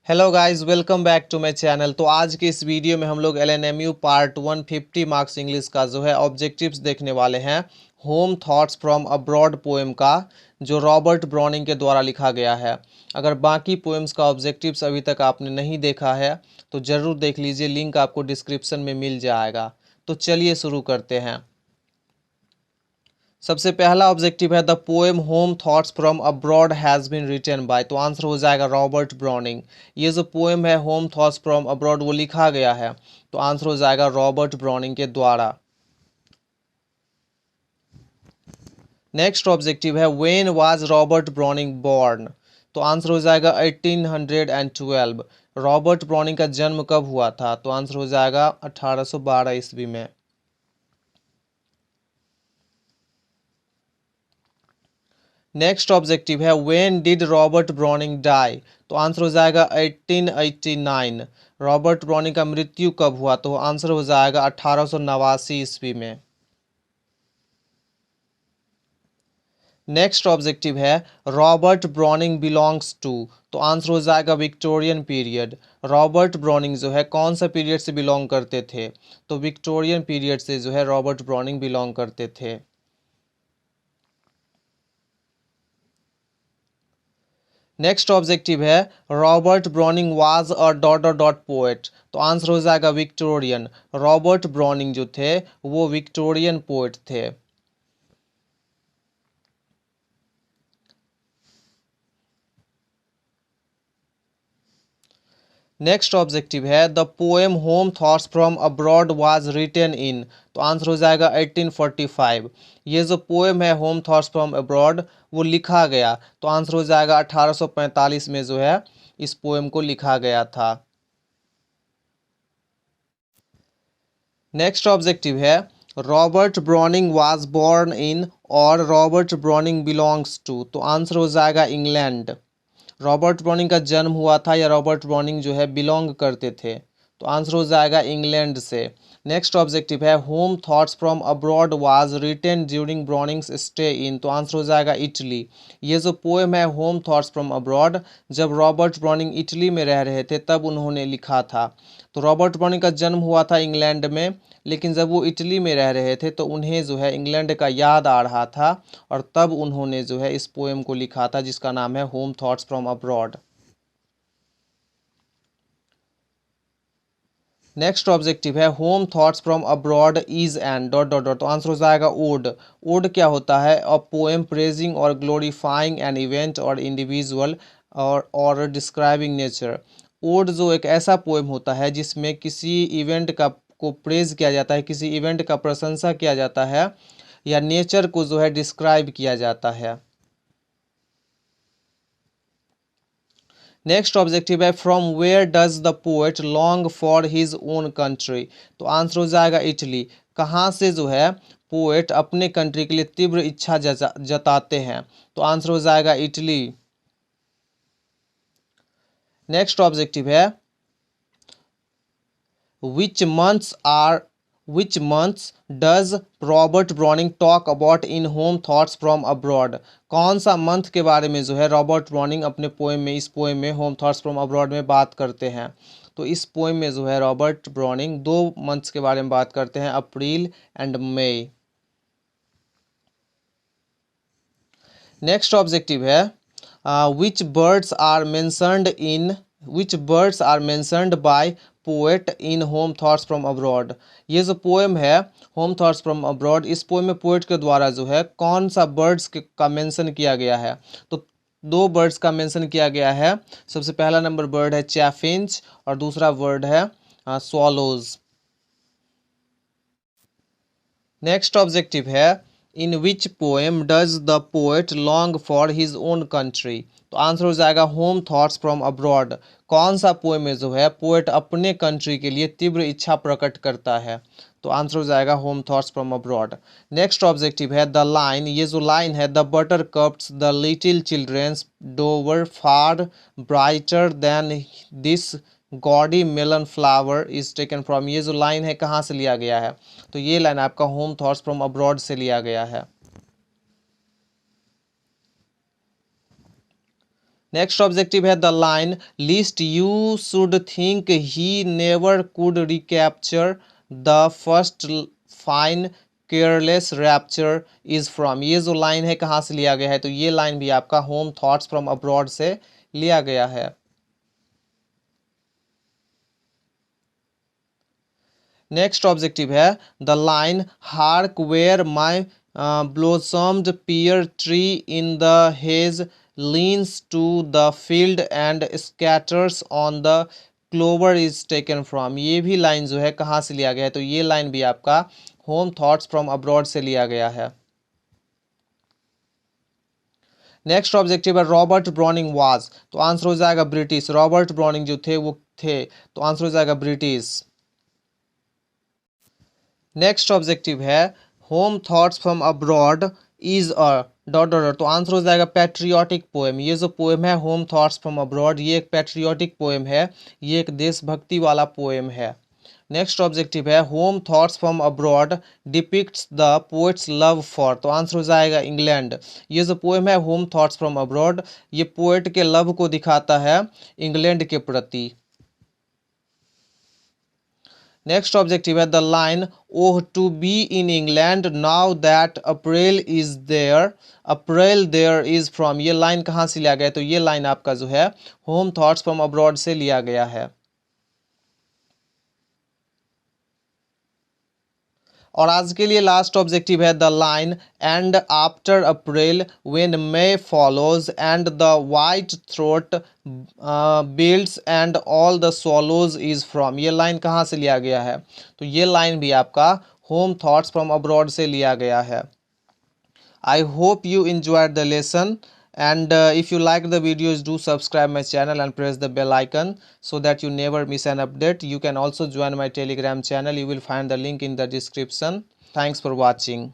Hello guys, welcome back to my channel. तो आज के इस वीडियो में हम लोग एलएनएमयू पार्ट 150 मार्क्स इंग्लिश का जो है ऑब्जेक्टिव्स देखने वाले हैं। Home thoughts from abroad poem का, जो रॉबर्ट ब्राउनिंग के द्वारा लिखा गया है। अगर बाकी पोएम्स का ऑब्जेक्टिव्स अभी तक आपने नहीं देखा है तो ज़रूर देख लीजिए, लिंक आपको डिस्क्रिप्शन में मिल जाएगा। तो चलिए शुरू करते हैं। सबसे पहला ऑब्जेक्टिव है the poem Home thoughts from Abroad has been written by. तो आंसर हो जाएगा रॉबर्ट ब्राउनिंग। ये जो पोएम है होम थॉट्स फ्रॉम अब्रॉड वो लिखा गया है, तो आंसर हो जाएगा रॉबर्ट ब्राउनिंग के द्वारा। नेक्स्ट ऑब्जेक्टिव है when was Robert browning born. तो आंसर हो जाएगा 1812। रॉबर्ट ब्राउनिंग का जन्म कब हुआ था? तो आंसर हो जाएगा 1812 ईस्वी में। नेक्स्ट ऑब्जेक्टिव है when did Robert Browning die. तो आंसर हो जाएगा 1889। रॉबर्ट ब्राउनिंग का मृत्यु कब हुआ? तो आंसर हो जाएगा 1889 ईस्वी में। नेक्स्ट ऑब्जेक्टिव है रॉबर्ट ब्राउनिंग बिलोंग्स टू। तो आंसर हो जाएगा विक्टोरियन पीरियड। रॉबर्ट ब्राउनिंग जो है कौन सा पीरियड से बिलोंग करते थे? तो विक्टोरियन पीरियड से जो है रॉबर्ट ब्राउनिंग बिलोंग करते थे। नेक्स्ट ऑब्जेक्टिव है Robert Browning was a dot dot dot poet. तो आंसर हो जाएगा विक्टोरियन। रॉबर्ट ब्राउनिंग जो थे वो विक्टोरियन पोएट थे। नेक्स्ट ऑब्जेक्टिव है the poem Home thoughts from abroad was written in. तो आंसर हो जाएगा 1845। ये जो पोएम है होम थॉट्स फ्रॉम अब्रॉड वो लिखा गया, तो आंसर हो जाएगा 1845 में जो है इस पोएम को लिखा गया था। नेक्स्ट ऑब्जेक्टिव है Robert Browning was born in और रॉबर्ट ब्राउनिंग बिलोंग्स टू। तो आंसर हो जाएगा इंग्लैंड। रॉबर्ट ब्राउनिंग का जन्म हुआ था या रॉबर्ट ब्राउनिंग जो है बिलोंग करते थे? तो आंसर हो जाएगा इंग्लैंड से। नेक्स्ट ऑब्जेक्टिव है home thoughts from abroad was written during Browning's stay in. तो आंसर हो जाएगा इटली। ये जो पोएम है होम थॉट्स फ्रॉम अब्रॉड, जब रॉबर्ट ब्राउनिंग इटली में रह रहे थे तब उन्होंने लिखा था। तो रॉबर्ट ब्राउनिंग का जन्म हुआ था इंग्लैंड में, लेकिन जब वो इटली में रह रहे थे तो उन्हें जो है इंग्लैंड का याद आ रहा था, और तब उन्होंने जो है इस पोएम को लिखा था जिसका नाम है home thoughts from abroad. Next objective है home thoughts from abroad is and dot dot dot. तो आंसर हो जाएगा ओड। ओड क्या होता है? अ पोएम प्रेजिंग और ग्लोरीफाइंग एन इवेंट और इंडिविजुअल और डिस्क्राइबिंग नेचर। ओड जो एक ऐसा पोएम होता है जिसमें किसी इवेंट का को प्रेज किया जाता है, किसी इवेंट का प्रशंसा किया जाता है, या नेचर को जो है डिस्क्राइब किया जाता है। नेक्स्ट ऑब्जेक्टिव है from where does the poet long for his own country. तो आंसर हो जाएगा इटली। कहाँ से जो है पोएट अपने कंट्री के लिए तीव्र इच्छा जताते हैं? तो आंसर हो जाएगा इटली। नेक्स्ट ऑब्जेक्टिव है which months are which months does Robert Browning talk about in home thoughts from abroad. कौन सा मंथ के बारे में जो है रॉबर्ट ब्राउनिंग अपने पोएम में, इस पोएम में होम थॉट्स फ्रॉम अब्रॉड में बात करते हैं? तो इस पोएम में जो है रॉबर्ट ब्राउनिंग दो मंथ्स के बारे में बात करते हैं, April and May. Next objective है which birds are mentioned in which birds are mentioned by poet in home thoughts from Abroad. ये जो पोएम है होम थॉट्स फ्रॉम अब्रॉड, इस पोएम में पोएट के द्वारा जो है कौन सा बर्ड्स का मेंशन किया गया है? तो दो बर्ड्स का मेंशन किया गया है। सबसे पहला नंबर बर्ड है चैफिंच और दूसरा वर्ड है स्वॉलोज। नेक्स्ट ऑब्जेक्टिव है in which poem does the poet long for his own country. तो आंसर हो जाएगा होम थॉट्स फ्रॉम अब्रॉड। कौन सा पोएम में जो है पोएट अपने कंट्री के लिए तीव्र इच्छा प्रकट करता है? तो आंसर हो जाएगा Home thoughts from abroad. Next objective है द लाइन। ये जो लाइन है the buttercups the little children's dower far brighter than this gaudy melon flower is taken from. ये जो लाइन है कहाँ से लिया गया है? तो ये लाइन आपका होम थॉट्स फ्रॉम अब्रॉड से लिया गया है। नेक्स्ट ऑब्जेक्टिव है the line least you should think he never could recapture the first fine careless rapture is from. ये जो लाइन है कहाँ से लिया गया है, तो ये लाइन भी आपका होम थॉट्स फ्रॉम अब्रॉड से लिया गया है। नेक्स्ट ऑब्जेक्टिव है the line hark where my blossomed pear tree in the hedge leans to the field and scatters on the clover is taken from। ये भी लाइन जो है कहाँ से लिया गया है, तो ये लाइन भी आपका होम थॉट्स फ्रॉम अब्रॉड से लिया गया है। नेक्स्ट ऑब्जेक्टिव है रॉबर्ट ब्राउनिंग वाज, तो आंसर हो जाएगा ब्रिटिश। रॉबर्ट ब्राउनिंग जो थे वो थे, तो आंसर हो जाएगा ब्रिटिश। नेक्स्ट ऑब्जेक्टिव है home thoughts from abroad is a dot dot, तो आंसर हो जाएगा पैट्रियोटिक पोएम। ये जो पोएम है होम थॉट्स फ्रॉम अब्रॉड, ये एक पैट्रियोटिक पोएम है, ये एक देशभक्ति वाला पोएम है। नेक्स्ट ऑब्जेक्टिव है home thoughts from Abroad depicts the poet's love for, तो आंसर हो जाएगा इंग्लैंड। ये जो पोएम है होम थॉट्स फ्रॉम अब्रॉड, ये पोएट के लव को दिखाता है इंग्लैंड के प्रति। नेक्स्ट ऑब्जेक्टिव है the line oh to be in England now that April is there, April there is from. ये लाइन कहाँ से लिया गया है, तो ये लाइन आपका जो है होम थॉट्स फ्रॉम अब्रॉड से लिया गया है। और आज के लिए लास्ट ऑब्जेक्टिव है the line and after April when may follows and the white throat builds and all the swallows is from. ये लाइन कहाँ से लिया गया है, तो ये लाइन भी आपका होम थॉट्स फ्रॉम अब्रॉड से लिया गया है। I hope you enjoyed the lesson, and if you like the videos, do subscribe my channel and press the bell icon so that you never miss an update. You can also join my Telegram channel. You will find the link in the description. Thanks for watching.